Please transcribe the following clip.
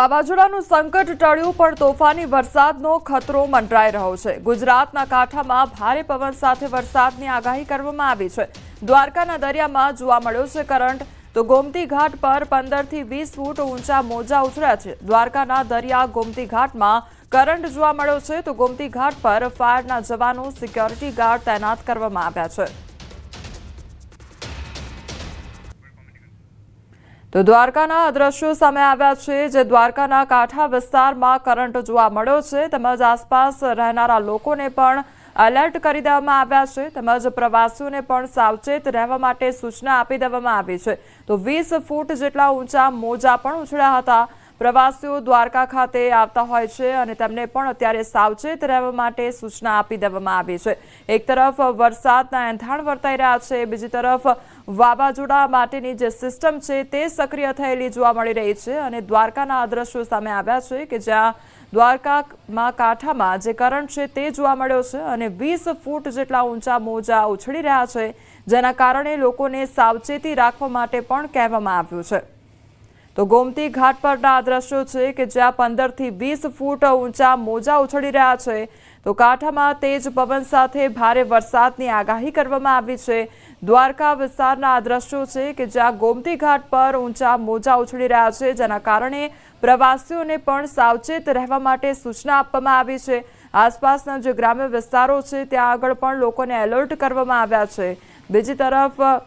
વાવાઝોડાનું સંકટ ટળ્યું પણ તોફાની વરસાદનો ખતરો મંડરાઈ રહ્યો છે। ગુજરાતના કાંઠામાં ભારે પવન સાથે વરસાદની આગાહી કરવામાં આવી છે। દ્વારકાના દરિયામાં જોવા મળ્યો છે કરંટ, તો ગોમતી ઘાટ પર 15 થી 20 ફૂટ ઊંચા મોજા ઉછળ્યા છે। દ્વારકાના દરિયા ગોમતી ઘાટમાં કરંટ જોવા મળ્યો છે, તો ગોમતી ઘાટ પર ફાયરના જવાનો, સિક્યોરિટી ગાર્ડ તૈનાત કરવામાં આવ્યા છે। તો દ્વારકાના દ્રશ્યો સામે આવ્યા છે, જે દ્વારકાના કાંઠા વિસ્તારમાં કરંટ જોવા મળ્યો છે, તેમજ આસપાસ રહેનારા લોકોને પણ એલર્ટ કરી દેવામાં આવ્યા છે, તેમજ પ્રવાસીઓને પણ સાવચેત રહેવા માટે સૂચના આપી દેવામાં આવી છે। તો 20 ફૂટ જેટલા ઊંચા મોજા પણ ઉછળ્યા હતા। પ્રવાસીઓ દ્વારકા ખાતે આવતા હોય છે અને તેમને પણ અત્યારે સાવચેત રહેવા માટે સૂચના આપી દેવામાં આવી છે। એક તરફ વરસાદના એંધાણ વર્તાઈ રહ્યા છે, બીજી તરફ વાવાઝોડા માટેની જે સિસ્ટમ છે તે સક્રિય થયેલી જોવા મળી રહી છે અને દ્વારકાના દ્રશ્યો સામે આવ્યા છે કે જ્યાં દ્વારકામાં કાંઠામાં જે કરંટ છે તે જોવા મળ્યો છે અને 20 ફૂટ જેટલા ઊંચા મોજા ઉછળી રહ્યા છે, જેના કારણે લોકોને સાવચેતી રાખવા માટે પણ કહેવામાં આવ્યું છે। તો ગોમતી ઘાટ પરના દ્રશ્યો છે કે જ્યાં 15 થી 20 ફૂટ ઊંચા મોજા ઉછળી રહ્યા છે। તો કાંઠામાં તેજ પવન સાથે ભારે વરસાદની આગાહી કરવામાં આવી છે। દ્વારકા વિસ્તારના આ દ્રશ્યો છે કે જ્યાં ગોમતી ઘાટ પર ઊંચા મોજા ઉછળી રહ્યા છે, જેના કારણે પ્રવાસીઓને પણ સાવચેત રહેવા માટે સૂચના આપવામાં આવી છે। આસપાસના જે ગ્રામ્ય વિસ્તારો છે ત્યાં આગળ પણ લોકોને એલર્ટ કરવામાં આવ્યા છે। બીજી તરફ